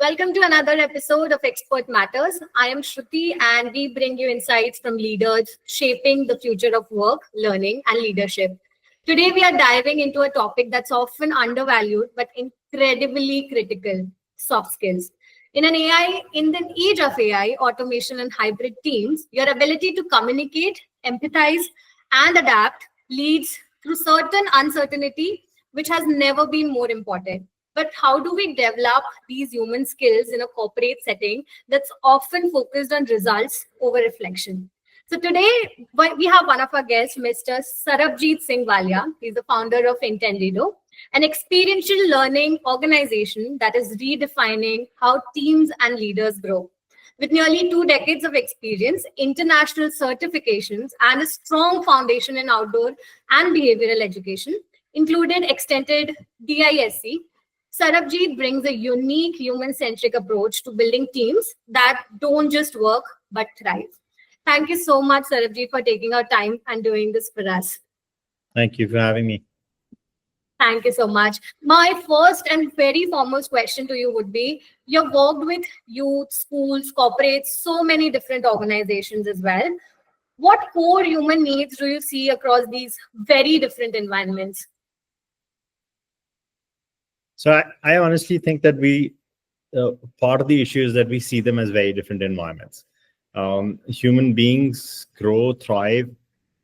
Welcome to another episode of Expert Matters. I am Shruti, and we bring you insights from leaders shaping the future of work, learning, and leadership. Today, we are diving into a topic that's often undervalued but incredibly critical: soft skills. In the age of AI, automation, and hybrid teams, your ability to communicate, empathize, and adapt leads through certain uncertainty, which has never been more important. But how do we develop these human skills in a corporate setting that's often focused on results over reflection? So today we have one of our guests, Mr. Sarabjit Singh. He's the founder of Intendido, an experiential learning organization that is redefining how teams and leaders grow. With nearly 2 decades of experience, international certifications, and a strong foundation in outdoor and behavioral education, including extended DISC, Sarabjit brings a unique human-centric approach to building teams that don't just work but thrive. Thank you so much, Sarabjit, for taking our time and doing this for us. Thank you for having me. Thank you so much. My first and very foremost question to you would be, you've worked with youth, schools, corporates, so many different organizations as well. What core human needs do you see across these very different environments? So I honestly think that part of the issue is that we see them as very different environments. Human beings grow, thrive.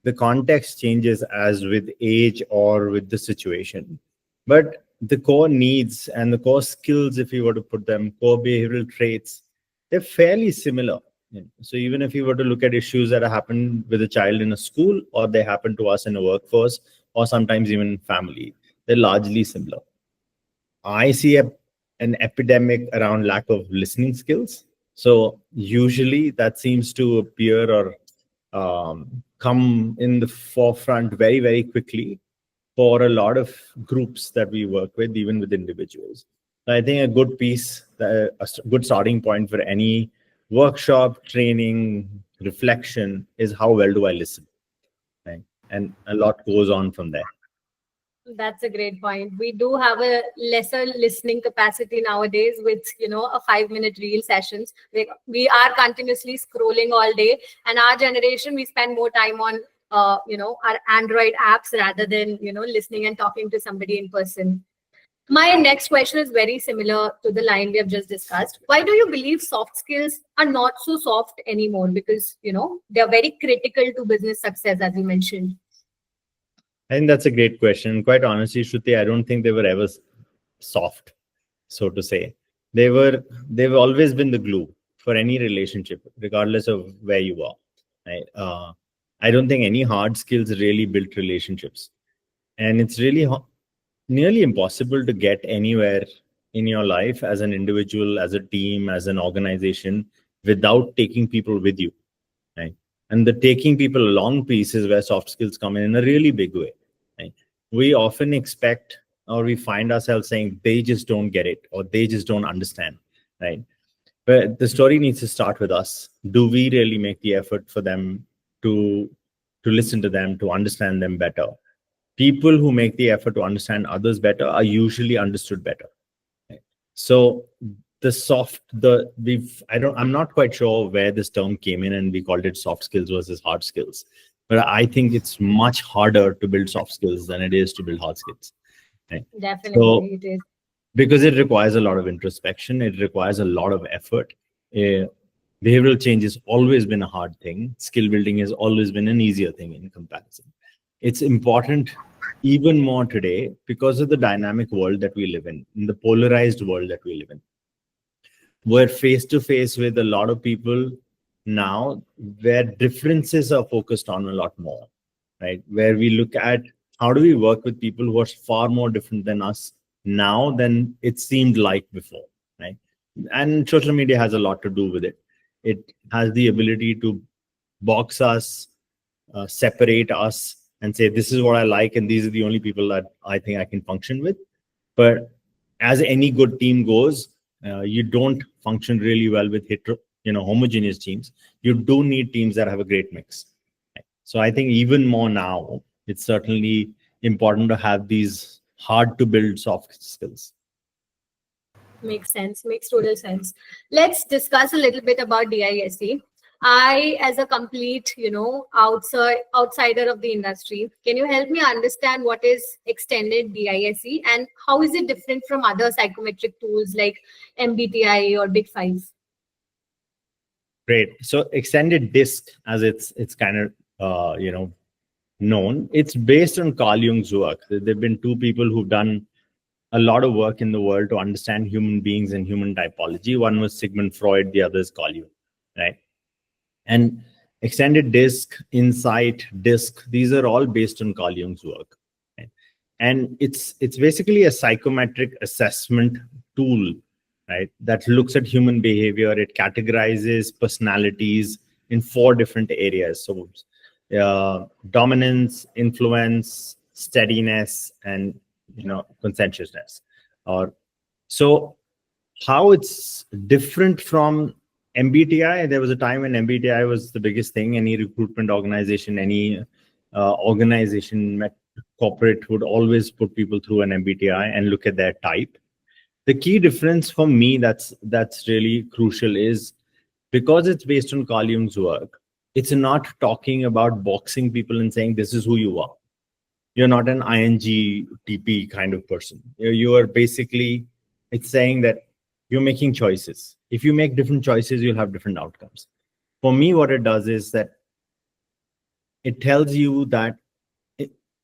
The context changes as with age or with the situation. But the core needs and the core skills, if you were to put them, core behavioral traits, they're fairly similar. So even if you were to look at issues that happen with a child in a school, or they happen to us in a workforce, or sometimes even in family, they're largely similar. I see an epidemic around lack of listening skills. So usually that seems to appear or come in the forefront very, very quickly for a lot of groups that we work with, even with individuals. I think a good good starting point for any workshop, training, reflection is how well do I listen? Right? And a lot goes on from there. That's a great point. We do have a lesser listening capacity nowadays with, a 5-minute reel sessions. We are continuously scrolling all day, and our generation, we spend more time on, our Android apps rather than, listening and talking to somebody in person. My next question is very similar to the line we have just discussed. Why do you believe soft skills are not so soft anymore? Because, they're very critical to business success, as you mentioned. I think that's a great question. Quite honestly, Shruti, I don't think they were ever soft, so to say. They've always been the glue for any relationship, regardless of where you are. Right? I don't think any hard skills really built relationships. And it's really nearly impossible to get anywhere in your life as an individual, as a team, as an organization, without taking people with you. Right? And the taking people along piece is where soft skills come in a really big way. Right? We often expect, or we find ourselves saying they just don't get it, or they just don't understand. Right? But the story needs to start with us. Do we really make the effort for them to listen to them, to understand them better? People who make the effort to understand others better are usually understood better. Right? So I'm not quite sure where this term came in and we called it soft skills versus hard skills. But I think it's much harder to build soft skills than it is to build hard skills. Right? Definitely, it is. Because it requires a lot of introspection. It requires a lot of effort. Behavioral change has always been a hard thing. Skill building has always been an easier thing in comparison. It's important even more today because of the dynamic world that we live in the polarized world that we live in. We're face to face with a lot of people now where differences are focused on a lot more, right? Where we look at how do we work with people who are far more different than us now than it seemed like before, right? And social media has a lot to do with it. It has the ability to box us, separate us, and say, this is what I like, and these are the only people that I think I can function with. But as any good team goes, you don't function really well with homogeneous teams. You do need teams that have a great mix. So I think even more now, it's certainly important to have these hard to build soft skills. Makes sense. Makes total sense. Let's discuss a little bit about DISC. I, as a complete, outsider of the industry, can you help me understand what is extended DISC and how is it different from other psychometric tools like MBTI or Big Five? Great. So extended disc, as it's kind of known, it's based on Carl Jung's work. There've been two people who've done a lot of work in the world to understand human beings and human typology. One was Sigmund Freud, the other is Carl Jung, right? And extended disc, insight, disc, these are all based on Carl Jung's work. Right? And it's basically a psychometric assessment tool, right, that looks at human behavior. It categorizes personalities in 4 different areas. So dominance, influence, steadiness, and conscientiousness. Or so how it's different from MBTI. There was a time when MBTI was the biggest thing. Any recruitment organization, any organization, corporate would always put people through an MBTI and look at their type. The key difference for me that's really crucial is because it's based on Carl Jung's work, it's not talking about boxing people and saying this is who you are. You're not an INGTP kind of person. You are basically, it's saying that you're making choices. If you make different choices, you'll have different outcomes. For me, what it does is that it tells you that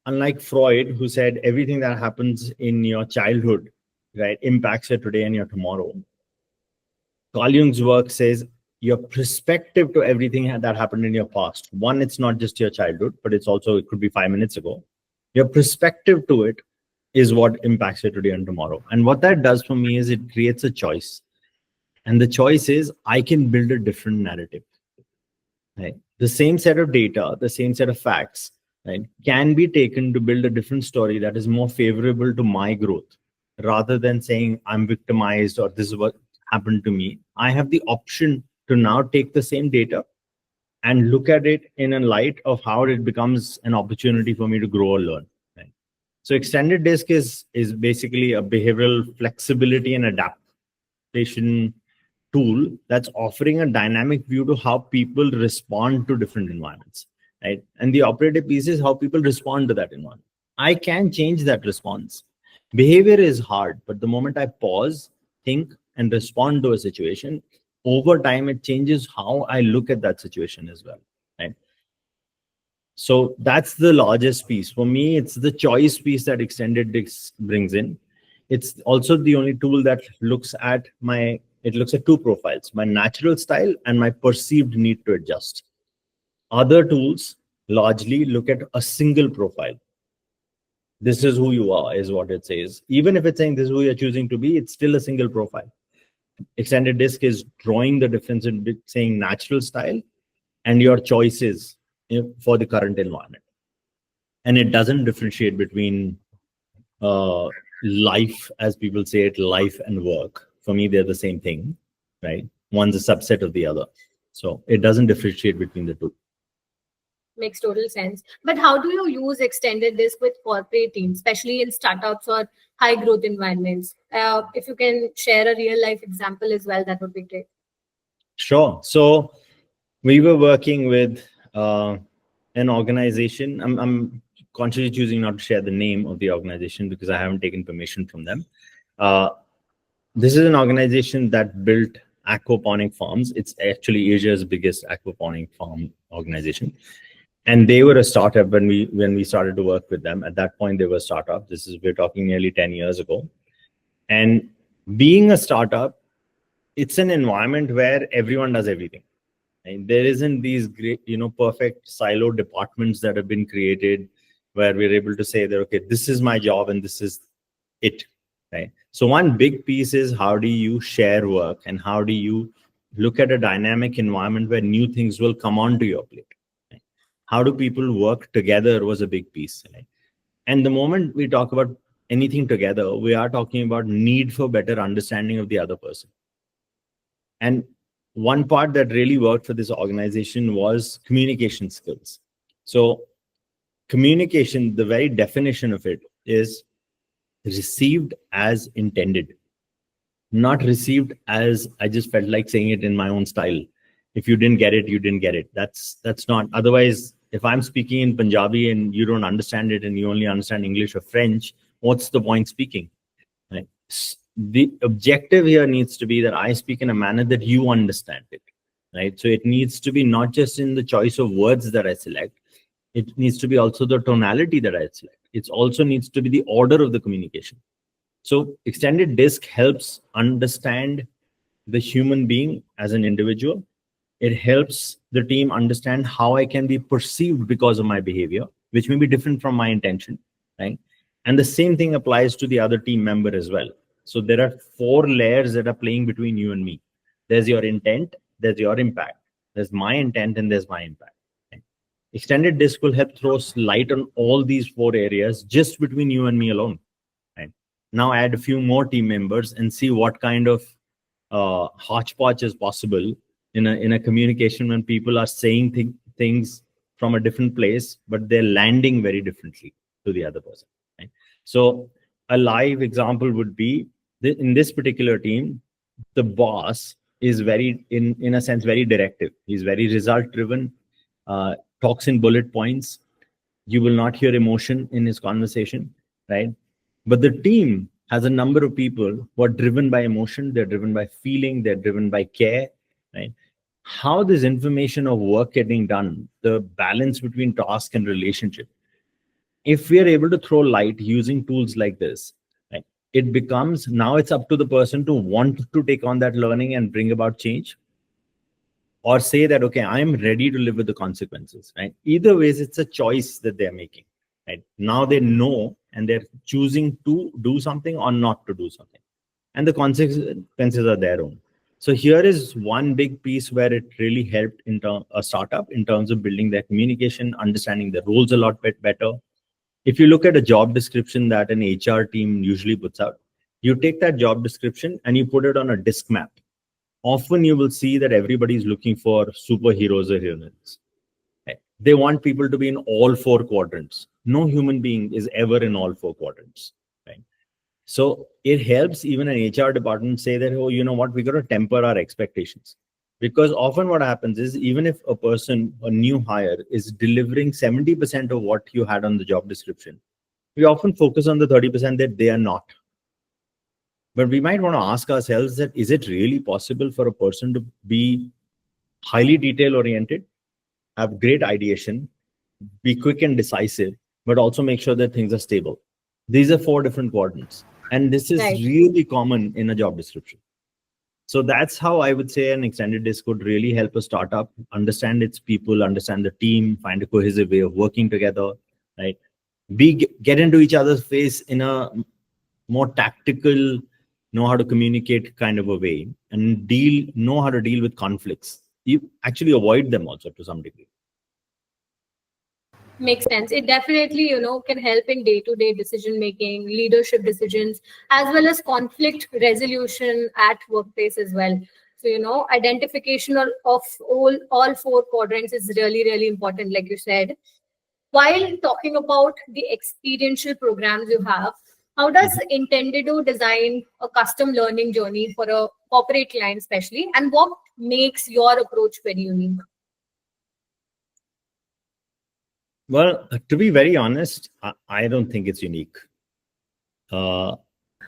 unlike Freud, who said everything that happens in your childhood, right, impacts your today and your tomorrow, Carl Jung's work says your perspective to everything that happened in your past. One, it's not just your childhood, but it could be 5 minutes ago. Your perspective to it is what impacts you today and tomorrow. And what that does for me is it creates a choice. And the choice is I can build a different narrative. Right? The same set of data, the same set of facts, right, can be taken to build a different story that is more favorable to my growth. Rather than saying I'm victimized or this is what happened to me, I have the option to now take the same data and look at it in a light of how it becomes an opportunity for me to grow or learn. Right? So extended disc is basically a behavioral flexibility and adaptation tool that's offering a dynamic view to how people respond to different environments. Right? And the operative piece is how people respond to that environment. I can change that response. Behavior is hard, but the moment I pause, think, and respond to a situation, over time, it changes how I look at that situation as well. Right? So that's the largest piece. For me, it's the choice piece that extended disc brings in. It's also the only tool that looks at 2 profiles, my natural style and my perceived need to adjust. Other tools largely look at a single profile. This is who you are, is what it says. Even if it's saying this is who you're choosing to be, it's still a single profile. Extended disc is drawing the difference in saying natural style and your choices for the current environment. And it doesn't differentiate between life, as people say it, life and work. For me, they're the same thing, right? One's a subset of the other. So it doesn't differentiate between the two. Makes total sense. But how do you use extended disc with corporate teams, especially in startups or high growth environments? If you can share a real life example as well, that would be great. Sure. So we were working with an organization. I'm consciously choosing not to share the name of the organization because I haven't taken permission from them. This is an organization that built aquaponic farms. It's actually Asia's biggest aquaponic farm organization. And they were a startup when we started to work with them. At that point, they were a startup. We're talking nearly 10 years ago. And being a startup, it's an environment where everyone does everything. And there isn't these great, perfect silo departments that have been created where we're able to say that, okay, this is my job and this is it. Right. So one big piece is how do you share work and how do you look at a dynamic environment where new things will come onto your plate. How do people work together was a big piece. Right? And the moment we talk about anything together, we are talking about need for better understanding of the other person. And one part that really worked for this organization was communication skills. So communication, the very definition of it is received as intended. not received as I just felt like saying it in my own style. If you didn't get it, you didn't get it. That's not. Otherwise, if I'm speaking in Punjabi and you don't understand it and you only understand English or French, what's the point speaking? Right? The objective here needs to be that I speak in a manner that you understand it. Right. So it needs to be not just in the choice of words that I select. It needs to be also the tonality that I select. It also needs to be the order of the communication. So extended disc helps understand the human being as an individual. It helps the team understand how I can be perceived because of my behavior, which may be different from my intention, right? And the same thing applies to the other team member as well. So there are 4 layers that are playing between you and me. There's your intent, there's your impact, there's my intent, and there's my impact. Right? Extended disc will help throw light on all these 4 areas just between you and me alone. Right? Now add a few more team members and see what kind of hodgepodge is possible in a communication when people are saying things from a different place, but they're landing very differently to the other person. Right? So a live example would be in this particular team, the boss is very, in a sense, very directive. He's very result driven, talks in bullet points. You will not hear emotion in his conversation, right? But the team has a number of people who are driven by emotion, they're driven by feeling, they're driven by care, right? How this information of work getting done, the balance between task and relationship, if we are able to throw light using tools like this, right, it becomes, now it's up to the person to want to take on that learning and bring about change, or say that, okay, I'm ready to live with the consequences, right? Either ways, it's a choice that they're making, right? Now they know and they're choosing to do something or not to do something. And the consequences are their own. So here is one big piece where it really helped a startup in terms of building their communication, understanding the roles a lot better. If you look at a job description that an HR team usually puts out, you take that job description and you put it on a disc map. Often you will see that everybody is looking for superheroes or heroines. Right? They want people to be in all 4 quadrants. No human being is ever in all 4 quadrants. Right? So it helps even an HR department say that, oh, you know what, we got to temper our expectations. Because often what happens is, even if a person, a new hire, is delivering 70% of what you had on the job description, we often focus on the 30% that they are not. But we might want to ask ourselves that, is it really possible for a person to be highly detail oriented, have great ideation, be quick and decisive, but also make sure that things are stable? These are 4 different quadrants. And this is Right. really common in a job description. So that's how I would say an extended disc could really help a startup understand its people, understand the team, find a cohesive way of working together, right? Get into each other's face in a more tactical, know how to communicate kind of a way, and know how to deal with conflicts. You actually avoid them also to some degree. Makes sense. It definitely, can help in day-to-day decision making, leadership decisions, as well as conflict resolution at workplace as well. So, identification of all 4 quadrants is really, really important, like you said. While talking about the experiential programs you have, how does Intendido design a custom learning journey for a corporate client, especially, and what makes your approach very unique? Well, to be very honest, I don't think it's unique. I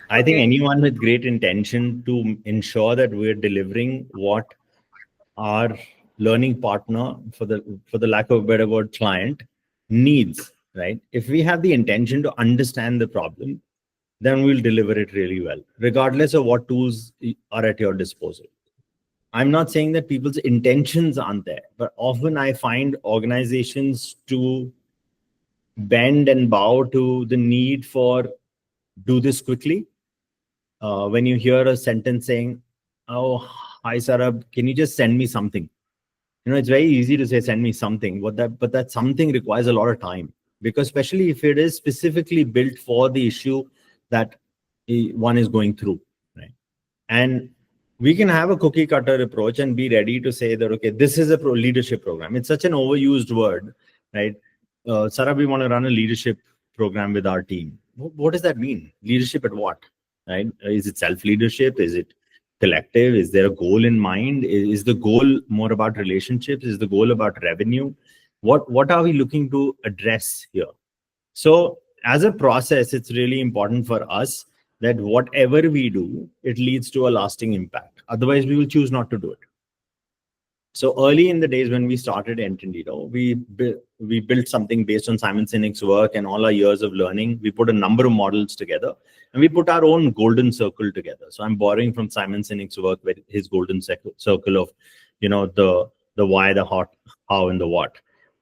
think Okay. anyone with great intention to ensure that we're delivering what our learning partner, for the lack of a better word, client, needs, right? If we have the intention to understand the problem, then we'll deliver it really well, regardless of what tools are at your disposal. I'm not saying that people's intentions aren't there, but often I find organizations to bend and bow to the need for do this quickly. When you hear a sentence saying, "Oh, hi Sarab, can you just send me something?" It's very easy to say send me something, but that something requires a lot of time, because especially if it is specifically built for the issue that one is going through, right? And we can have a cookie cutter approach and be ready to say that, okay, this is a leadership program. It's such an overused word, right? Sarah, we want to run a leadership program with our team. What does that mean? Leadership at what? right? Is it self-leadership? Is it collective? Is there a goal in mind? Is the goal more about relationships? Is the goal about revenue? What are we looking to address here? So as a process, it's really important for us that whatever we do, it leads to a lasting impact. Otherwise, we will choose not to do it. So early in the days when we started Entendido, we built something based on Simon Sinek's work and all our years of learning. We put a number of models together and we put our own golden circle together. So I'm borrowing from Simon Sinek's work with his golden circle of, the why, the how, and the what.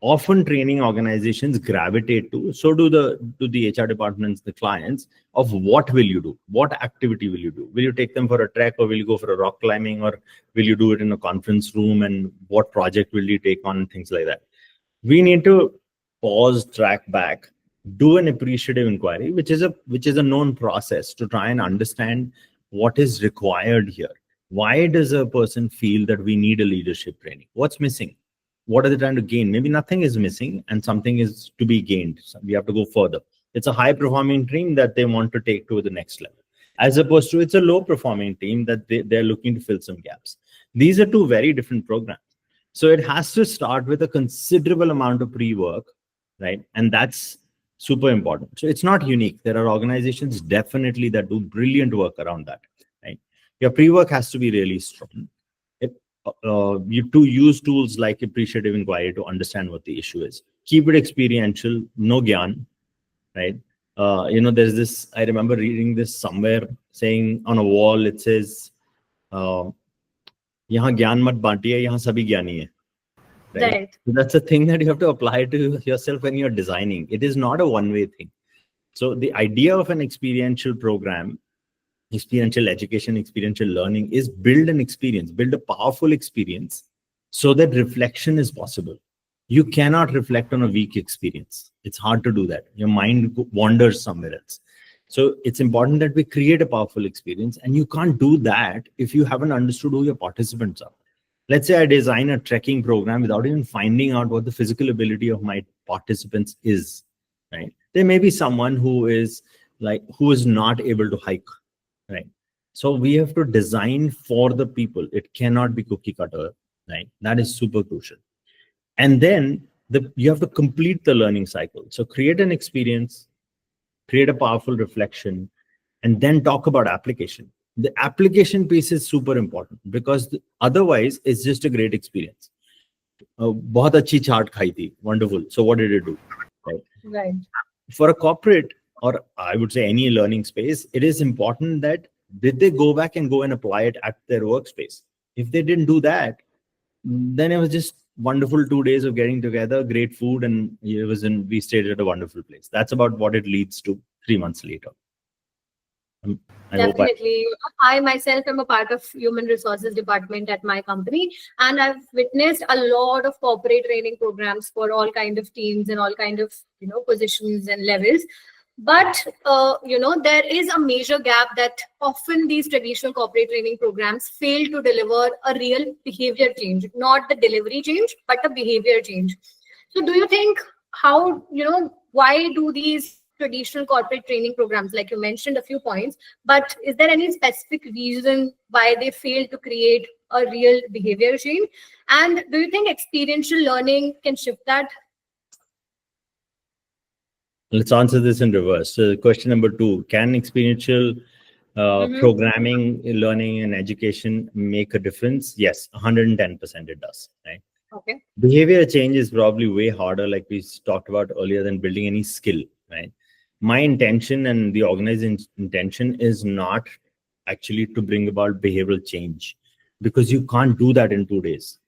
Often training organizations gravitate to, so do the HR departments, the clients, of what will you do? What activity will you do? Will you take them for a trek, or will you go for a rock climbing, or will you do it in a conference room, and what project will you take on, and things like that. We need to pause, track back, do an appreciative inquiry, which is a known process to try and understand what is required here. Why does a person feel that we need a leadership training? What's missing? What are they trying to gain? Maybe nothing is missing and something is to be gained. So we have to go further. It's a high performing team that they want to take to the next level, as opposed to it's a low performing team that they're looking to fill some gaps. These are two very different programs. So it has to start with a considerable amount of pre-work, right? And that's super important. So it's not unique. There are organizations definitely that do brilliant work around that, right? Your pre-work has to be really strong. You to use tools like appreciative inquiry to understand what the issue is. Keep it experiential, no gyan, right? There's this, I remember reading this somewhere saying on a wall, it says, यहाँ ज्ञान मत बांटिए, यहाँ सभी ज्ञानी है. Right? So that's a thing that you have to apply to yourself when you're designing. It is not a one-way thing. So the idea of an experiential program, experiential education, experiential learning, is build an experience, build a powerful experience so that reflection is possible. You cannot reflect on a weak experience. It's hard to do that. Your mind wanders somewhere else. So it's important that we create a powerful experience, and you can't do that if you haven't understood who your participants are. Let's say I design a trekking program without even finding out what the physical ability of my participants is, right? There may be someone who is not able to hike, right? So we have to design for the people. It cannot be cookie cutter, right? That is super crucial. And then you have to complete the learning cycle. So create an experience, create a powerful reflection, and then talk about application. The application piece is super important because otherwise it's just a great experience. बहुत अच्छी चाट खाई थी, wonderful. So what did it do? Right. For a corporate, or I would say any learning space, it is important that did they go back and go and apply it at their workspace? If they didn't do that, then it was just wonderful 2 days of getting together, great food, and we stayed at a wonderful place. That's about what it leads to 3 months later. Definitely. I myself am a part of human resources department at my company, and I've witnessed a lot of corporate training programs for all kind of teams and all kind of positions and levels. But there is a major gap that often these traditional corporate training programs fail to deliver a real behavior change, not the delivery change, but the behavior change. So do you think why do these traditional corporate training programs, like you mentioned a few points, but is there any specific reason why they fail to create a real behavior change? And do you think experiential learning can shift that? Let's answer this in reverse. So question number 2, can experiential programming, learning, and education make a difference? Yes, 110% it does, right? Okay. Behavior change is probably way harder, like we talked about earlier, than building any skill, right? My intention and the organization's intention is not actually to bring about behavioral change, because you can't do that in 2 days.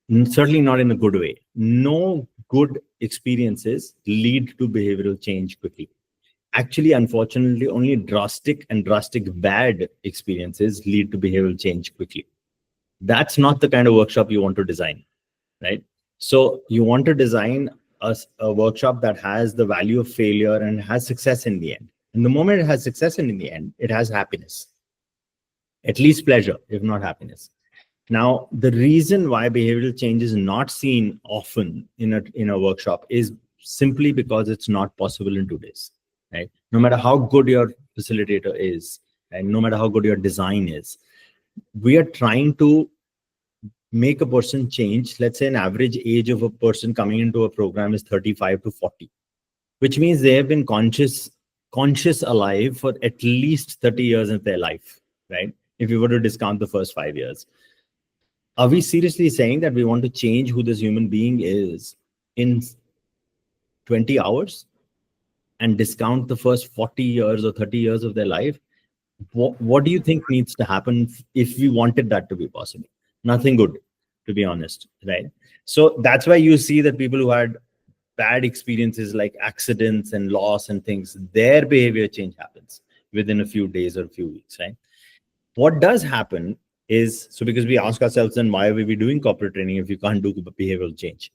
Certainly not in a good way. No good experiences lead to behavioral change quickly. Actually, unfortunately, only drastic bad experiences lead to behavioral change quickly. That's not the kind of workshop you want to design, right? So you want to design a workshop that has the value of failure and has success in the end. And the moment it has success in the end, it has happiness, at least pleasure, if not happiness. Now, the reason why behavioral change is not seen often in a workshop is simply because it's not possible in 2 days. right? No matter how good your facilitator is, and no matter how good your design is, we are trying to make a person change. Let's say an average age of a person coming into a program is 35 to 40, which means they have been conscious alive for at least 30 years of their life, right? If you were to discount the first 5 years, are we seriously saying that we want to change who this human being is in 20 hours and discount the first 40 years or 30 years of their life? What do you think needs to happen if we wanted that to be possible? Nothing good, to be honest, right? So that's why you see that people who had bad experiences like accidents and loss and things, their behavior change happens within a few days or a few weeks, right? What does happen is, so because we ask ourselves, then why are we doing corporate training if you can't do behavioral change?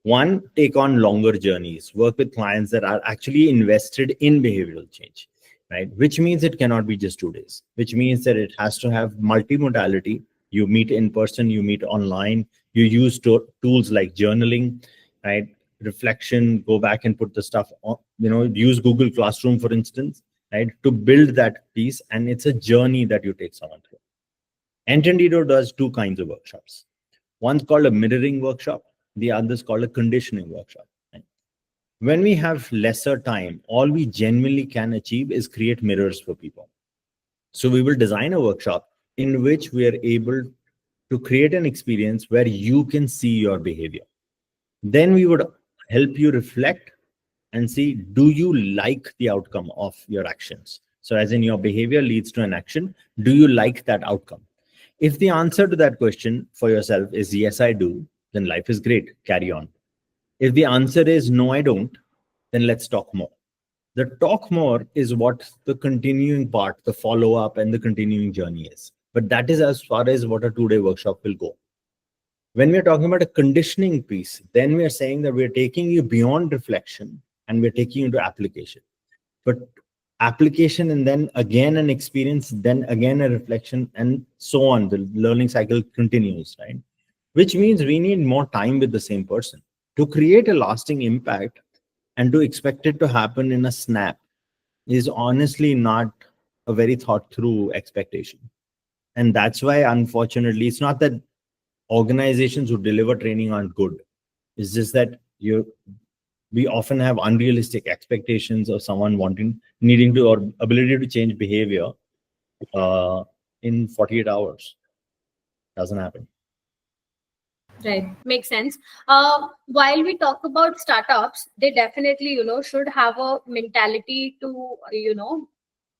One, take on longer journeys, work with clients that are actually invested in behavioral change, right? Which means it cannot be just 2 days, which means that it has to have multimodality. You meet in person, you meet online, you use tools like journaling, right? Reflection, go back and put the stuff on, use Google Classroom, for instance, right? To build that piece. And it's a journey that you take someone through. Entendido does two kinds of workshops. One's called a mirroring workshop, the other is called a conditioning workshop. Right? When we have lesser time, all we genuinely can achieve is create mirrors for people. So we will design a workshop in which we are able to create an experience where you can see your behavior. Then we would help you reflect and see, do you like the outcome of your actions? So as in, your behavior leads to an action, do you like that outcome? If the answer to that question for yourself is yes, I do, then life is great, carry on. If the answer is no, I don't, then let's talk more. The talk more is what the continuing part, the follow up and the continuing journey is. But that is as far as what a 2-day workshop will go. When we're talking about a conditioning piece, then we're saying that we're taking you beyond reflection and we're taking you to application. But application and then again an experience, then again a reflection, and so on. The learning cycle continues, right? Which means we need more time with the same person to create a lasting impact, and to expect it to happen in a snap is honestly not a very thought through expectation. And that's why, unfortunately, it's not that organizations who deliver training aren't good. It's just that we often have unrealistic expectations of someone needing to, or ability to change behavior in 48 hours. Doesn't happen. Right, makes sense. While we talk about startups, they definitely, should have a mentality to,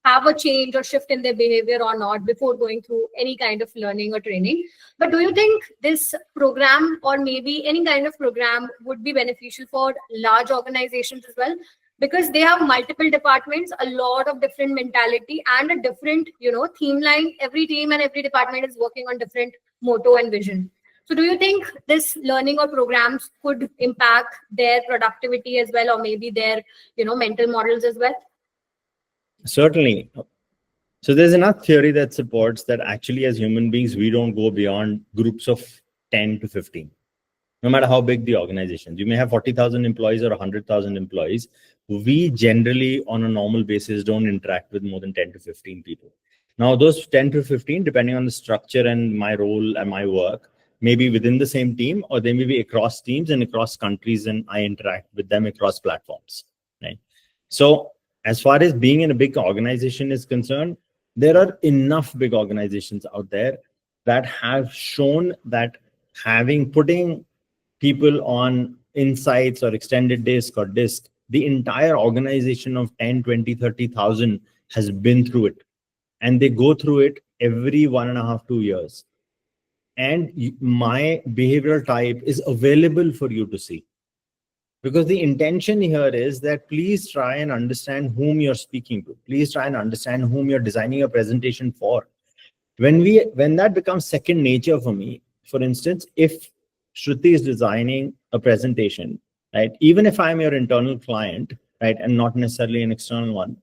have a change or shift in their behavior or not before going through any kind of learning or training. But do you think this program, or maybe any kind of program, would be beneficial for large organizations as well? Because they have multiple departments, a lot of different mentality, and a different, theme line. Every team and every department is working on different motto and vision. So do you think this learning or programs could impact their productivity as well, or maybe their, mental models as well? Certainly. So there's enough theory that supports that actually, as human beings, we don't go beyond groups of 10 to 15. No matter how big the organization, you may have 40,000 employees or 100,000 employees. We generally, on a normal basis, don't interact with more than 10 to 15 people. Now, those 10 to 15, depending on the structure and my role and my work, maybe within the same team, or they may be across teams and across countries, and I interact with them across platforms, right? So as far as being in a big organization is concerned, there are enough big organizations out there that have shown that putting people on insights or extended disk or disk, the entire organization of 10, 20, 30,000 has been through it. And they go through it every 1.5, 2 years. And my behavioral type is available for you to see. Because the intention here is that please try and understand whom you're speaking to. Please try and understand whom you're designing a presentation for. When that becomes second nature for me, for instance, if Shruti is designing a presentation, right, even if I'm your internal client, right, and not necessarily an external one,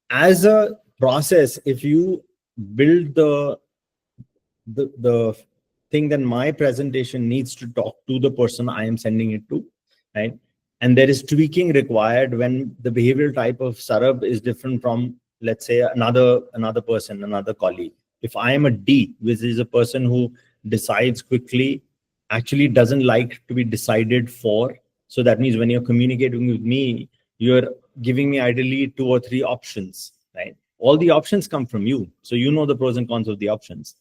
as a process, if you build the thing, then my presentation needs to talk to the person I am sending it to, right? and there is tweaking required when the behavioral type of Sarab is different from, let's say, another person, another colleague. If I am a D, which is a person who decides quickly, actually doesn't like to be decided for. So that means when you're communicating with me, you're giving me ideally 2 or 3 options, right? All the options come from you. So you know the pros and cons of the options.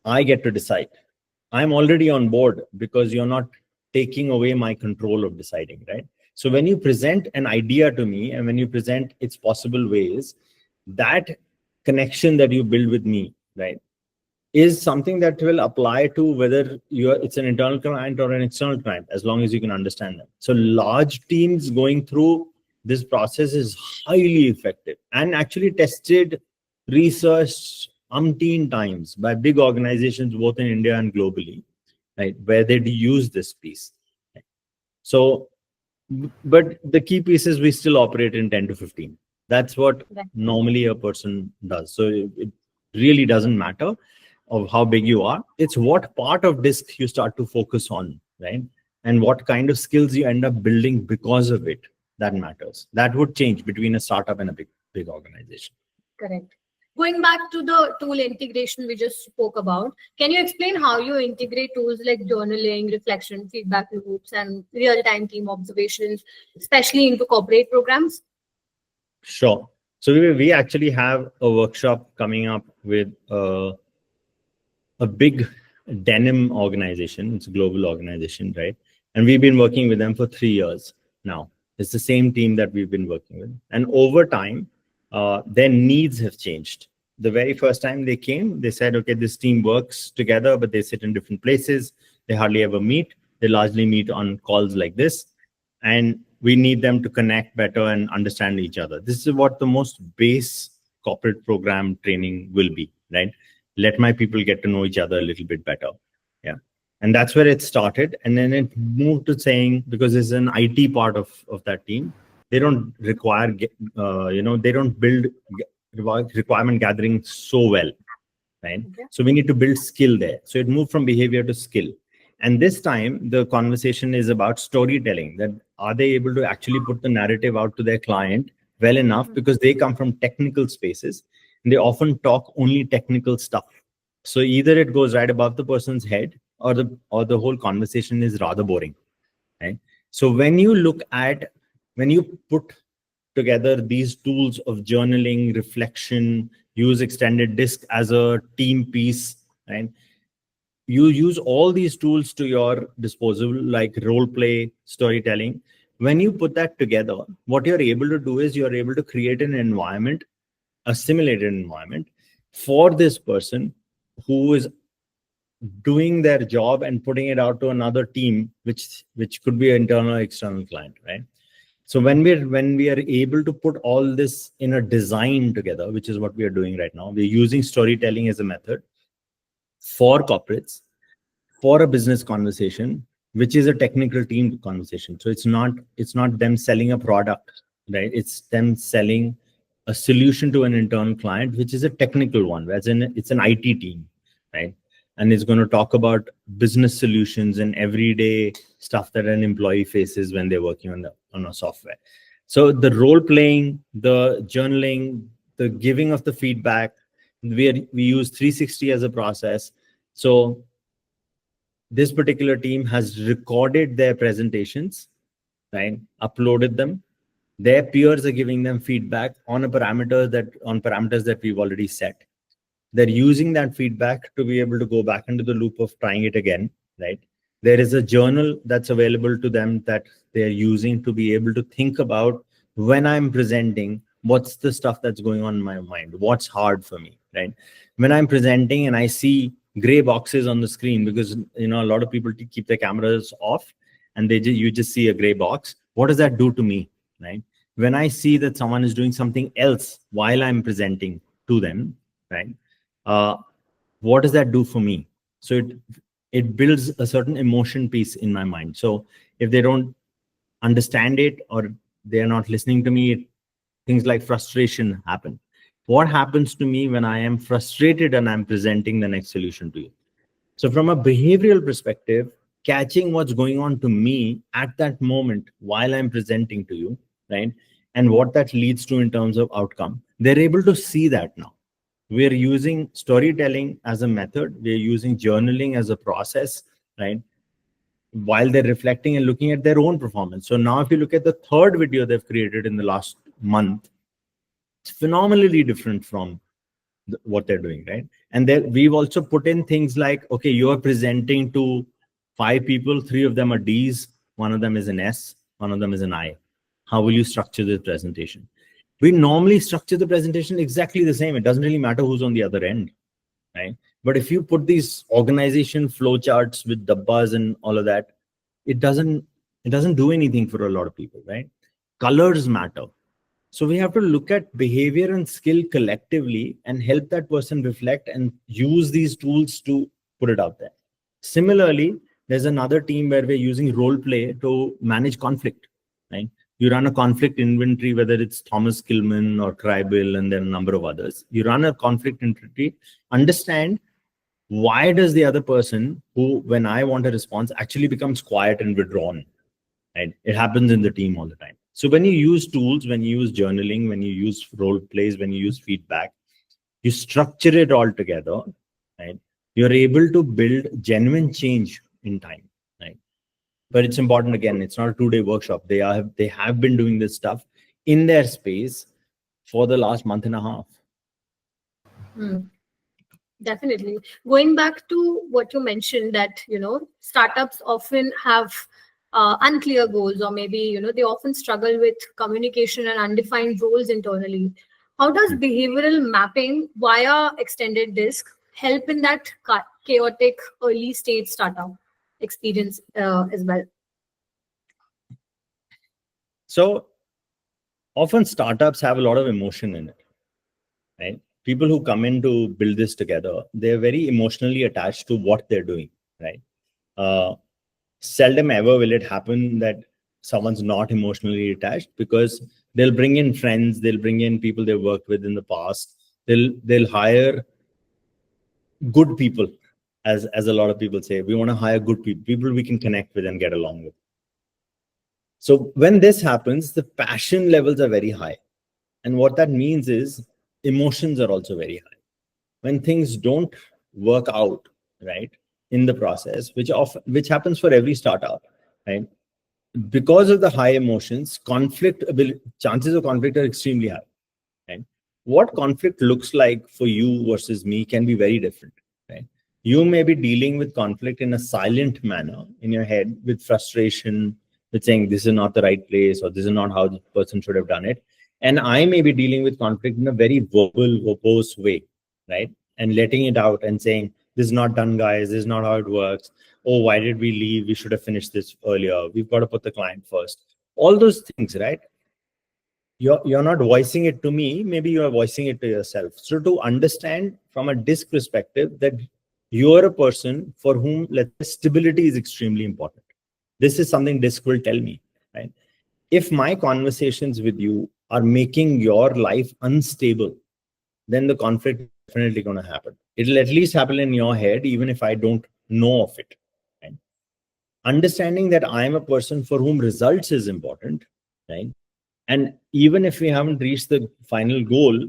I get to decide. I'm already on board because you're not taking away my control of deciding, right? So when you present an idea to me and when you present its possible ways, that connection that you build with me, right, is something that will apply to whether it's an internal client or an external client, as long as you can understand them. So large teams going through this process is highly effective and actually tested, researched umpteen times by big organizations both in India and globally, right, where they use this piece. So, but the key piece is we still operate in 10 to 15. That's what Right. normally a person does. So it really doesn't matter of how big you are. It's what part of disc you start to focus on, right? And what kind of skills you end up building because of it, that matters. That would change between a startup and a big organization. Correct. Going back to the tool integration we just spoke about, can you explain how you integrate tools like journaling, reflection, feedback loops, and real-time team observations, especially into corporate programs? Sure. So we actually have a workshop coming up with a big denim organization. It's a global organization, right? And we've been working with them for 3 years now. It's the same team that we've been working with. And over time, their needs have changed. The very first time they came, they said, okay, this team works together, but they sit in different places. They hardly ever meet. They largely meet on calls like this. And we need them to connect better and understand each other. This is what the most base corporate program training will be, right? Let my people get to know each other a little bit better. Yeah. And that's where it started. And then it moved to saying, because there's an IT part of that team, they don't require, they don't build requirement gathering so well, right? Okay. So we need to build skill there. So it moved from behavior to skill. And this time, the conversation is about storytelling. That are they able to actually put the narrative out to their client well enough, because they come from technical spaces and they often talk only technical stuff. So either it goes right above the person's head, or the whole conversation is rather boring, right? So when you put together these tools of journaling, reflection, use extended disk as a team piece, right? You use all these tools to your disposal, like role play, storytelling. When you put that together, what you're able to do is you're able to create an environment, a simulated environment for this person who is doing their job and putting it out to another team, which could be an internal or external client, right? So when we are able to put all this in a design together, which is what we are doing right now, we're using storytelling as a method for corporates, for a business conversation, which is a technical team conversation. So it's not them selling a product, right? It's them selling a solution to an internal client, which is a technical one, as in it's an IT team, right? And it's going to talk about business solutions and everyday stuff that an employee faces when they're working on a software. So the role playing, the journaling, the giving of the feedback, we use 360 as a process. So this particular team has recorded their presentations, right? Uploaded them. Their peers are giving them feedback on parameters that we've already set. They're using that feedback to be able to go back into the loop of trying it again, right? There is a journal that's available to them that they're using to be able to think about, when I'm presenting, what's the stuff that's going on in my mind? What's hard for me, right? When I'm presenting and I see gray boxes on the screen, because a lot of people keep their cameras off and you just see a gray box. What does that do to me, right? When I see that someone is doing something else while I'm presenting to them, right? What does that do for me? So it builds a certain emotion piece in my mind. So if they don't understand it, or they're not listening to me, things like frustration happen. What happens to me when I am frustrated and I'm presenting the next solution to you? So from a behavioral perspective, catching what's going on to me at that moment while I'm presenting to you, right? And what that leads to in terms of outcome. They're able to see that now. We're using storytelling as a method. We're using journaling as a process, right? While they're reflecting and looking at their own performance. So now if you look at the third video they've created in the last month, it's phenomenally different from what they're doing, right? And then we've also put in things like, okay, you're presenting to 5 people, 3 of them are D's, one of them is an S, one of them is an I. How will you structure the presentation? We normally structure the presentation exactly the same. It doesn't really matter who's on the other end, right? But if you put these organization flow charts with dabbas and all of that, it doesn't do anything for a lot of people, right? Colors matter. So we have to look at behavior and skill collectively and help that person reflect and use these tools to put it out there. Similarly, there's another team where we're using role play to manage conflict, right? You run a conflict inventory, whether it's Thomas Kilman or Krybel, and then a number of others. You run a conflict inventory, understand why does the other person who, when I want a response, actually becomes quiet and withdrawn, right? It happens in the team all the time. So when you use tools, when you use journaling, when you use role plays, when you use feedback, you structure it all together, right? You're able to build genuine change in time, right? But it's important, again, it's not a 2-day workshop. They have been doing this stuff in their space for the last month and a half. Hmm. Definitely. Going back to what you mentioned, that startups often have unclear goals, or maybe they often struggle with communication and undefined roles internally. How does behavioral mapping via extended disk help in that chaotic early stage startup experience as well? So often startups have a lot of emotion in it, right? People who come in to build this together, they're very emotionally attached to what they're doing, right? Seldom ever will it happen that someone's not emotionally attached, because they'll bring in friends, they'll bring in people they've worked with in the past, they'll hire good people, as a lot of people say. We want to hire good people we can connect with and get along with. So when this happens, the passion levels are very high, and what that means is emotions are also very high. When things don't work out, right, in the process, which happens for every startup, right, because of the high emotions, chances of conflict are extremely high, right? What conflict looks like for you versus me can be very different, right? You may be dealing with conflict in a silent manner in your head, with frustration, with saying this is not the right place, or this is not how the person should have done it. And I may be dealing with conflict in a very verbal, verbose way, right? And letting it out and saying, this is not done, guys, this is not how it works. Oh, why did we leave? We should have finished this earlier. We've got to put the client first. All those things, right? You're not voicing it to me, maybe you are voicing it to yourself. So to understand from a disk perspective that you're a person for whom, let's say, stability is extremely important. This is something disk will tell me, right? If my conversations with you are making your life unstable, then the conflict is definitely going to happen. It'll at least happen in your head, even if I don't know of it, right? Understanding that I'm a person for whom results is important, right? And even if we haven't reached the final goal,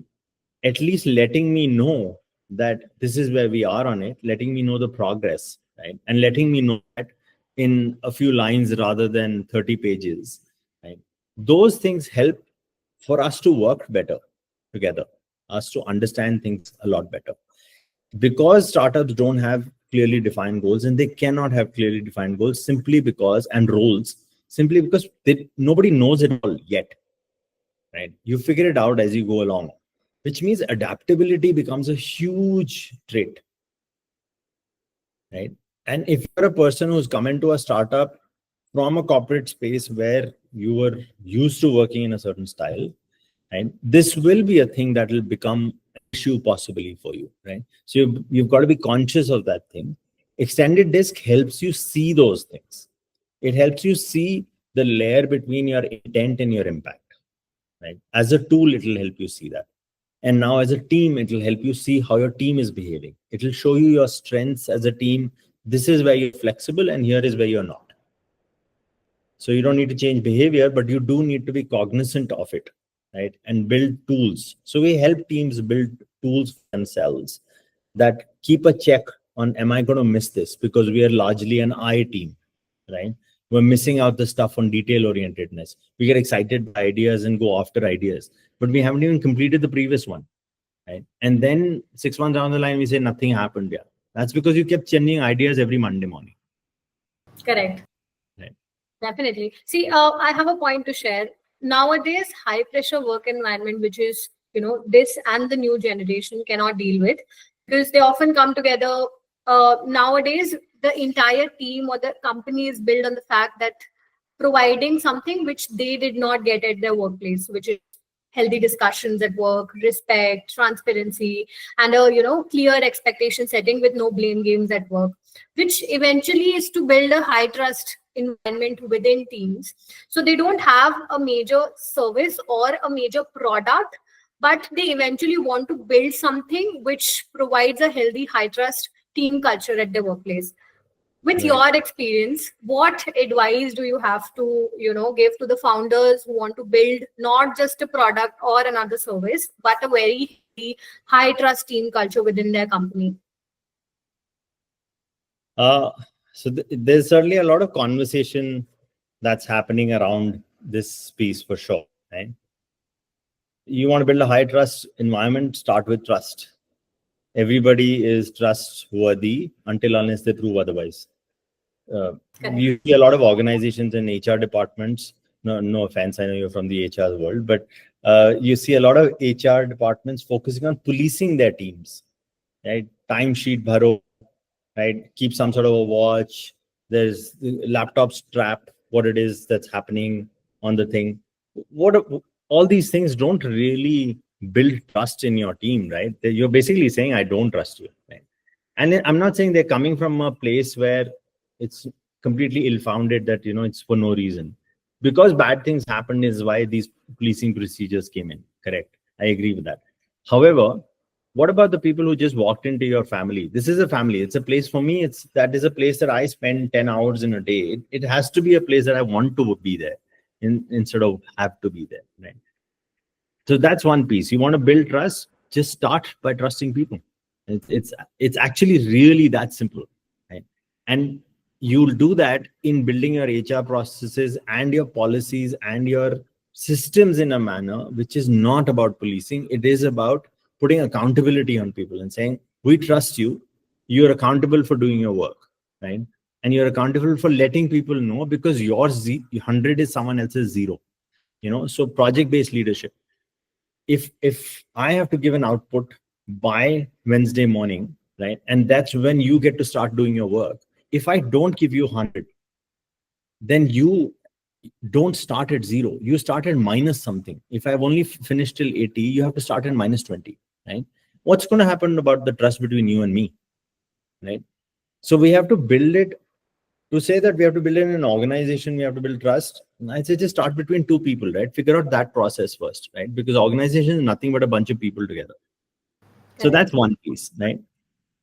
at least letting me know that this is where we are on it, letting me know the progress, right? And letting me know that in a few lines rather than 30 pages, right? Those things help for us to work better together, us to understand things a lot better. Because startups don't have clearly defined goals, and they cannot have clearly defined goals simply because, and roles, simply because nobody knows it all yet, right? You figure it out as you go along, which means adaptability becomes a huge trait, right? And if you're a person who's come into a startup from a corporate space where you were used to working in a certain style, right, this will be a thing that will become an issue possibly for you, right? So you've got to be conscious of that thing. Extended disk helps you see those things. It helps you see the layer between your intent and your impact, right? As a tool, it will help you see that. And now as a team, it will help you see how your team is behaving. It will show you your strengths as a team this is where you're flexible and here is where you're not. So you don't need to change behavior, but you do need to be cognizant of it, right? And build tools. So we help teams build tools for themselves that keep a check on, am I going to miss this? Because we are largely an I team, right? We're missing out the stuff on detail orientedness. We get excited by ideas and go after ideas, but we haven't even completed the previous one, right? And then 6 months down the line, we say nothing happened. Yeah, that's because you kept changing ideas every Monday morning. Correct. Right. Definitely. See, I have a point to share. Nowadays, high pressure work environment, which is, this and the new generation cannot deal with, because they often come together. Nowadays, the entire team or the company is built on the fact that providing something which they did not get at their workplace, which is healthy discussions at work, respect, transparency, and a clear expectation setting with no blame games at work, which eventually is to build a high trust environment within teams. So they don't have a major service or a major product, but they eventually want to build something which provides a healthy high trust team culture at their workplace. With Right. your experience, what advice do you have to give to the founders who want to build not just a product or another service, but a very high trust team culture within their company? So there's certainly a lot of conversation that's happening around this piece for sure, right? You want to build a high trust environment, start with trust. Everybody is trustworthy until unless they prove otherwise. You see a lot of organizations and HR departments. No offense, I know you're from the HR world, but you see a lot of HR departments focusing on policing their teams, right? Timesheet bharo, right? Keep some sort of a watch. There's laptops track what it is that's happening on the thing. All these things don't really build trust in your team, right? You're basically saying, I don't trust you, right? And I'm not saying they're coming from a place where it's completely ill-founded, that it's for no reason. Because bad things happened is why these policing procedures came in. Correct. I agree with that. However, what about the people who just walked into your family? This is a family. It's a place for me. That is a place that I spend 10 hours in a day. It has to be a place that I want to be there instead of have to be there, right? So that's one piece. You want to build trust, just start by trusting people. It's actually really that simple, right? And you'll do that in building your HR processes and your policies and your systems in a manner which is not about policing. It is about putting accountability on people and saying, we trust you. You're accountable for doing your work, right? And you're accountable for letting people know, because your 100 is someone else's 0. So project-based leadership. If I have to give an output by Wednesday morning, right? And that's when you get to start doing your work. If I don't give you 100, then you don't start at 0. You start at minus something. If I've only finished till 80, you have to start at minus 20, right? What's going to happen about the trust between you and me, right? So we have to build it. To say that we have to build in an organization, we have to build trust, I'd say just start between two people, right? Figure out that process first, right? Because organization is nothing but a bunch of people together. So that's one piece, right?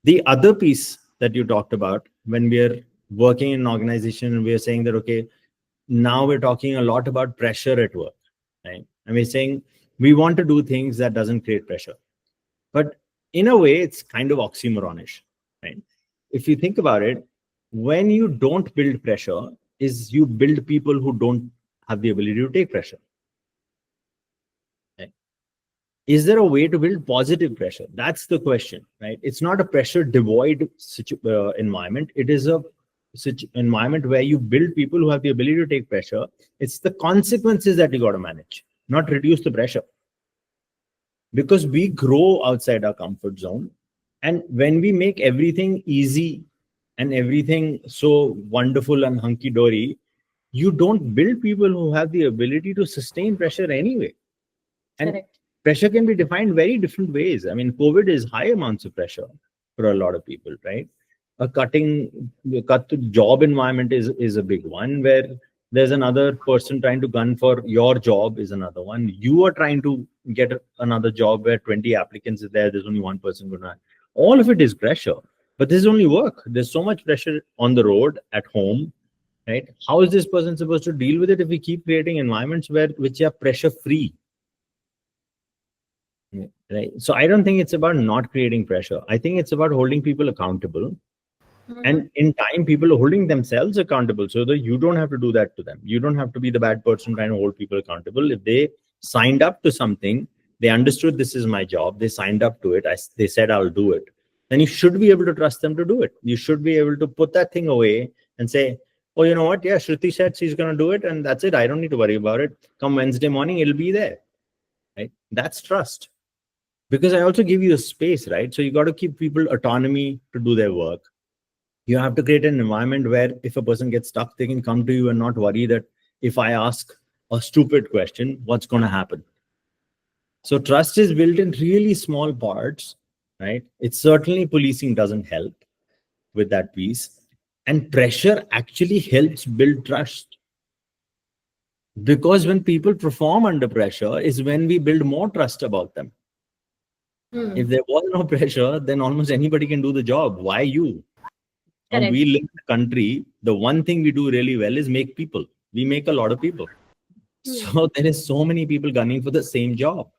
The other piece that you talked about, when we are working in an organization and we are saying that, okay, now we're talking a lot about pressure at work, right? And we're saying we want to do things that doesn't create pressure. But in a way, it's kind of oxymoronish, right? If you think about it, when you don't build pressure, is you build people who don't have the ability to take pressure. Right? Is there a way to build positive pressure? That's the question, right? It's not a pressure devoid environment. It is a environment where you build people who have the ability to take pressure. It's the consequences that you got to manage, not reduce the pressure. Because we grow outside our comfort zone. And when we make everything easy and everything so wonderful and hunky-dory, you don't build people who have the ability to sustain pressure anyway. And Correct. Pressure can be defined very different ways. I mean, COVID is high amounts of pressure for a lot of people, right? A cut to job environment is a big one, where there's another person trying to gun for your job is another one. You are trying to get another job where 20 applicants are there. There's only one person going to. All of it is pressure. But this is only work. There's so much pressure on the road, at home, right? How is this person supposed to deal with it if we keep creating environments which are pressure free? Right. So I don't think it's about not creating pressure. I think it's about holding people accountable. Mhm. And in time, people are holding themselves accountable so that you don't have to do that to them. You don't have to be the bad person trying to hold people accountable. If they signed up to something, they understood this is my job, they signed up to it, they said I'll do it, then you should be able to trust them to do it. You should be able to put that thing away and say, oh, you know what? Yeah, Shruti said she's going to do it, and that's it. I don't need to worry about it. Come Wednesday morning, it'll be there. Right? That's trust. Because I also give you a space, right? So you got to keep people autonomy to do their work. You have to create an environment where if a person gets stuck, they can come to you and not worry that if I ask a stupid question, what's going to happen? So trust is built in really small parts, right? It's certainly policing doesn't help with that piece. And pressure actually helps build trust. Because when people perform under pressure is when we build more trust about them. Hmm. If there was no pressure, then almost anybody can do the job. Why you? Now, Correct. we live in a country, the one thing we do really well is make people. We make a lot of people. Hmm. So there is so many people gunning for the same job,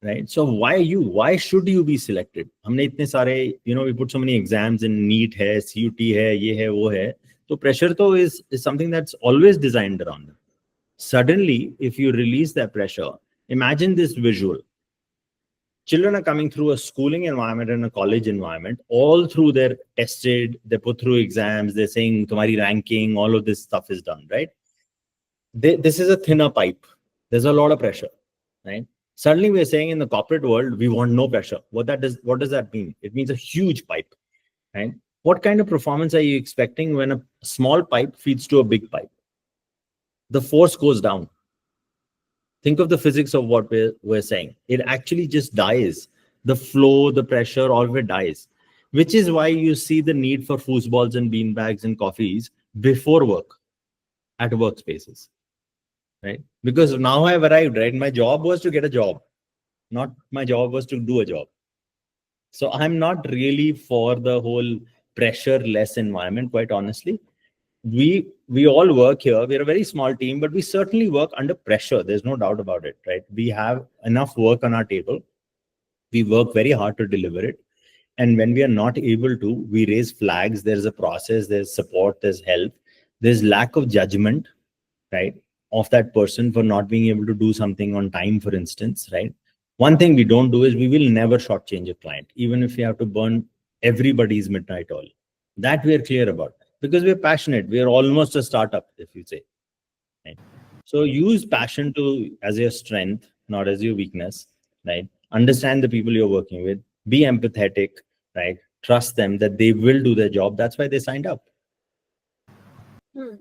right? So why you? Why should you be selected? हमने इतने सारे, we put so many exams in NEET है, CUT है, ये है, वो है. So pressure though is something that's always designed around them. Suddenly, if you release that pressure, imagine this visual. Children are coming through a schooling environment and a college environment. All through they're tested, they put through exams, they're saying tumhari ranking, all of this stuff is done, right? This is a thinner pipe. There's a lot of pressure, right? Suddenly we're saying in the corporate world, we want no pressure. What does that mean? It means a huge pipe, right? What kind of performance are you expecting when a small pipe feeds to a big pipe? The force goes down. Think of the physics of what we're saying. It actually just dies. The flow, the pressure, all of it dies. Which is why you see the need for foosballs and beanbags and coffees before work at workspaces, right? Because now I've arrived, right? My job was to get a job, not my job was to do a job. So I'm not really for the whole pressure less environment, quite honestly. We all work here. We're a very small team, but we certainly work under pressure. There's no doubt about it, right? We have enough work on our table. We work very hard to deliver it. And when we are not able to, we raise flags. There's a process, there's support, there's help, there's lack of judgment, right? Of that person for not being able to do something on time, for instance, right? One thing we don't do is we will never shortchange a client, even if we have to burn everybody's midnight oil. That we are clear about because we're passionate. We are almost a startup, if you say. Right? So use passion to as your strength, not as your weakness. Right? Understand the people you're working with. Be empathetic. Right? Trust them that they will do their job. That's why they signed up. Hmm.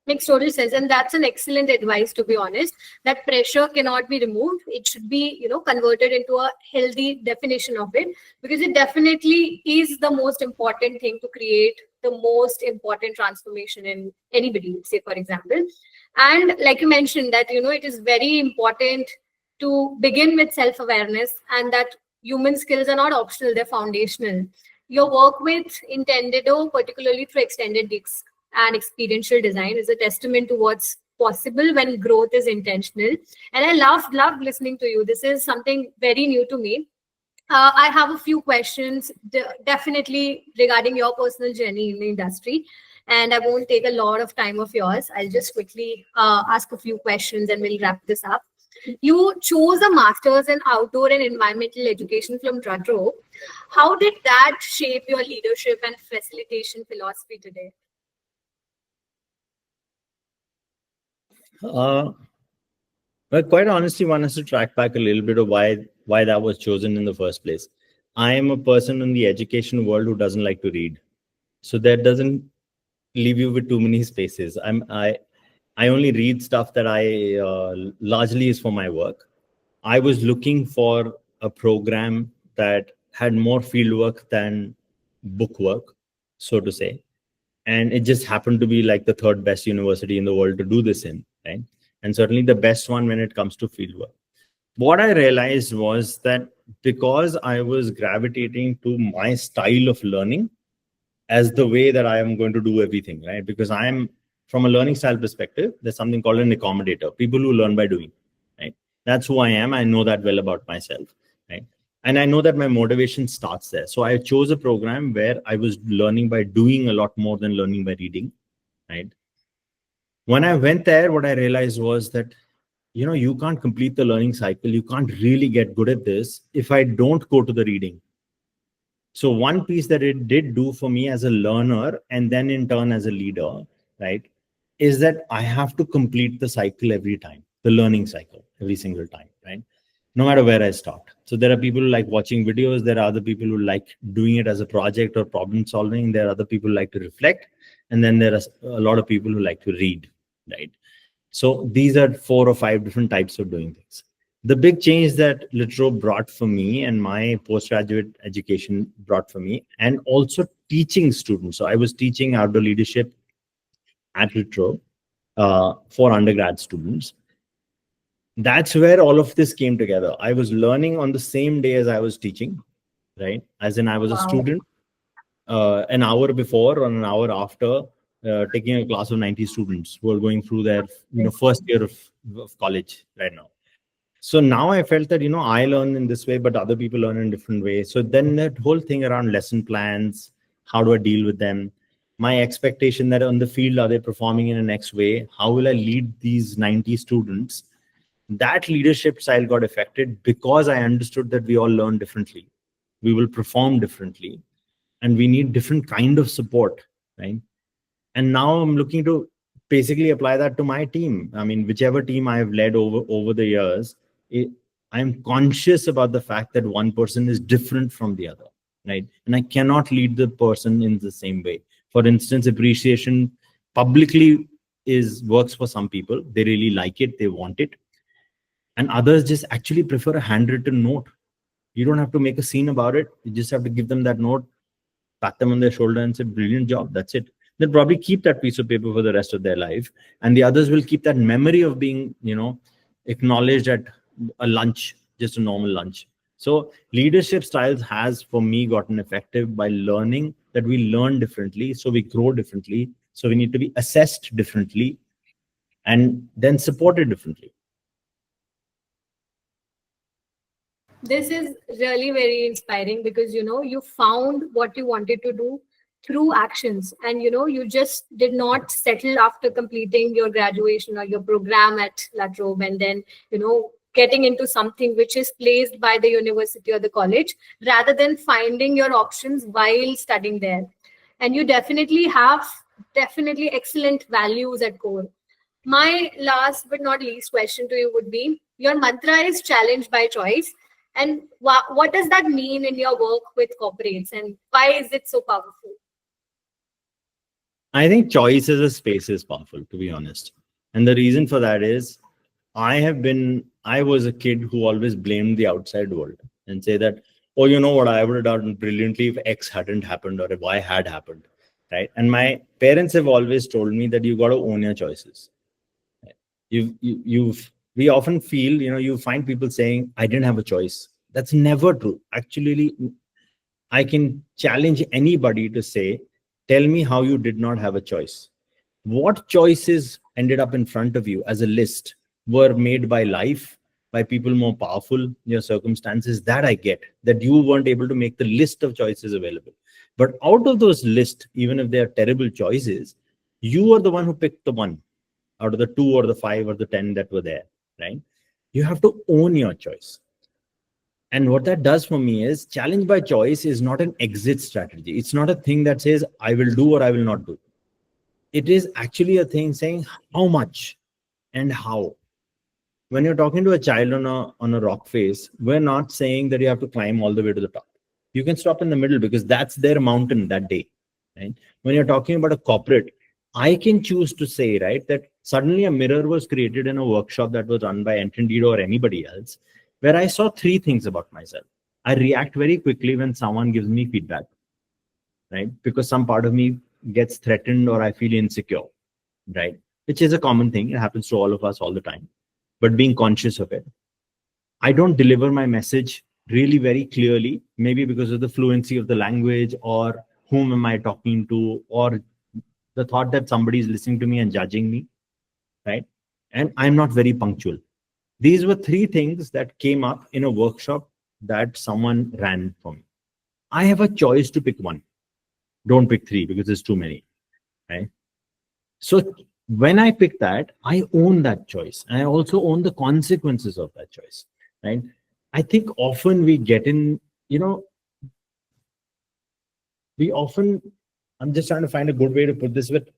Makes total sense. And that's an excellent advice, to be honest. That pressure cannot be removed. It should be, converted into a healthy definition of it, because it definitely is the most important thing to create the most important transformation in anybody, say, for example. And like you mentioned, that, it is very important to begin with self-awareness, and that human skills are not optional, they're foundational. Your work with Intendido, particularly through extended gigs and experiential design, is a testament to what's possible when growth is intentional. And I loved listening to you. This is something very new to me. I have a few questions, definitely regarding your personal journey in the industry, and I won't take a lot of time of yours. I'll just quickly ask a few questions and we'll wrap this up. You chose a master's in outdoor and environmental education from Trudrow. How did that shape your leadership and facilitation philosophy today? Uh, but quite honestly, one has to track back a little bit of why that was chosen in the first place. I am a person in the education world who doesn't like to read, so that doesn't leave you with too many spaces. I only read stuff that I largely is for my work. I was looking for a program that had more field work than book work, so to say. And it just happened to be like the third best university in the world to do this in, right? And certainly the best one when it comes to field work. What I realized was that because I was gravitating to my style of learning as the way that I am going to do everything, right? Because I'm from a learning style perspective, there's something called an accommodator, people who learn by doing, right? That's who I am. I know that well about myself, right? And I know that my motivation starts there. So I chose a program where I was learning by doing a lot more than learning by reading, right? When I went there, what I realized was that, you can't complete the learning cycle. You can't really get good at this if I don't go to the reading. So one piece that it did do for me as a learner and then in turn as a leader, right, is that I have to complete the cycle every time, the learning cycle every single time, right? No matter where I start. So there are people who like watching videos. There are other people who like doing it as a project or problem solving. There are other people who like to reflect. And then there are a lot of people who like to read, right? So these are 4 or 5 different types of doing things. The big change that Litro brought for me and my postgraduate education brought for me, and also teaching students. So I was teaching outdoor leadership at Litro for undergrad students. That's where all of this came together. I was learning on the same day as I was teaching, right? As in, I was a Wow. student an hour before or an hour after taking a class of 90 students who are going through their first year of college right now. So now I felt that I learn in this way, but other people learn in different ways. So then that whole thing around lesson plans, how do I deal with them, my expectation that on the field, are they performing in a next way, how will I lead these 90 students, that leadership style got affected because I understood that we all learn differently, we will perform differently, and we need different kind of support, right? And now I'm looking to basically apply that to my team. I mean, whichever team I have led over the years, I'm conscious about the fact that one person is different from the other, right? And I cannot lead the person in the same way. For instance, appreciation publicly is works for some people. They really like it, they want it, and others just actually prefer a handwritten note. You don't have to make a scene about it. You just have to give them that note, pat them on their shoulder and say, brilliant job. That's it. They'll probably keep that piece of paper for the rest of their life. And the others will keep that memory of being, acknowledged at a lunch, just a normal lunch. So leadership styles has, for me, gotten effective by learning that we learn differently. So we grow differently. So we need to be assessed differently and then supported differently. This is really very inspiring because you found what you wanted to do through actions, and you just did not settle after completing your graduation or your program at La Trobe and then getting into something which is placed by the university or the college, rather than finding your options while studying there. And you definitely have definitely excellent values at core. My last but not least question to you would be, your mantra is challenge by choice. And what does that mean in your work with corporates, and why is it so powerful? I think choice as a space is powerful, to be honest. And the reason for that is I was a kid who always blamed the outside world and say that, oh, you know what, I would have done brilliantly if X hadn't happened or if Y had happened. Right. And my parents have always told me that you got to own your choices. Right? We often feel, you find people saying, I didn't have a choice. That's never true. Actually, I can challenge anybody to say, tell me how you did not have a choice. What choices ended up in front of you as a list were made by life, by people more powerful, your circumstances, that I get, that you weren't able to make the list of choices available. But out of those lists, even if they are terrible choices, you are the one who picked the one out of the 2 or the 5 or the 10 that were there, right? You have to own your choice. And what that does for me is, challenge by choice is not an exit strategy. It's not a thing that says, I will do or I will not do. It is actually a thing saying how much and how. When you're talking to a child on a rock face, we're not saying that you have to climb all the way to the top. You can stop in the middle because that's their mountain that day. Right? When you're talking about a corporate, I can choose to say, right, that suddenly a mirror was created in a workshop that was run by Entendido or anybody else, where I saw 3 things about myself. I react very quickly when someone gives me feedback, right? Because some part of me gets threatened or I feel insecure, right? Which is a common thing. It happens to all of us all the time. But being conscious of it, I don't deliver my message really very clearly, maybe because of the fluency of the language, or whom am I talking to, or the thought that somebody is listening to me and judging me, right? And I'm not very punctual. These were three things that came up in a workshop that someone ran for me. I have a choice to pick one. Don't pick three because there's too many, right? So when I pick that, I own that choice. And I also own the consequences of that choice, right? I think often we get in, we often, I'm just trying to find a good way to put this, but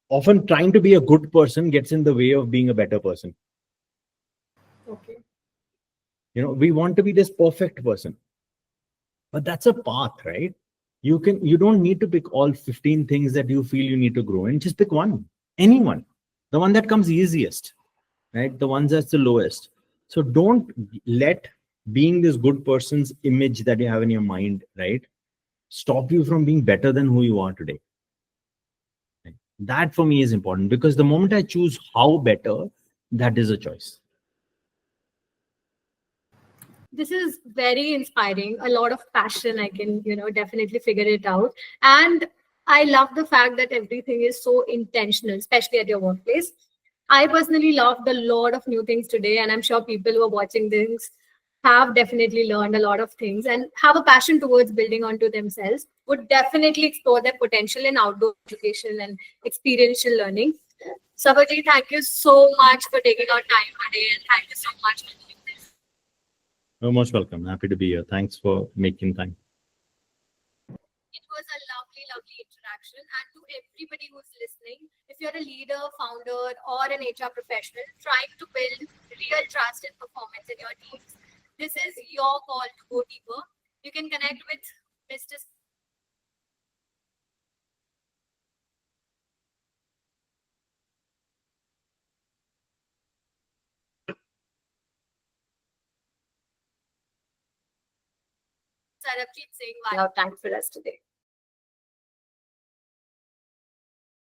often trying to be a good person gets in the way of being a better person. Okay. We want to be this perfect person, but that's a path, right? You don't need to pick all 15 things that you feel you need to grow in. Just pick one, anyone, the one that comes easiest, right? The ones that's the lowest. So don't let being this good person's image that you have in your mind, right, stop you from being better than who you are today. Right? That for me is important, because the moment I choose how better, that is a choice. This is very inspiring. A lot of passion. I can, definitely figure it out. And I love the fact that everything is so intentional, especially at your workplace. I personally loved a lot of new things today, and I'm sure people who are watching this have definitely learned a lot of things and have a passion towards building onto themselves, would definitely explore their potential in outdoor education and experiential learning. Sabajit, thank you so much for taking our time today, and thank you so much for doing this. You're most welcome. Happy to be here. Thanks for making time. It was a lovely, lovely interaction. And to everybody who's listening, if you're a leader, founder, or an HR professional trying to build real trust and performance in your teams, this is your call to go deeper. You can connect with Mr. Sarabjit Singh via Thanks for us today.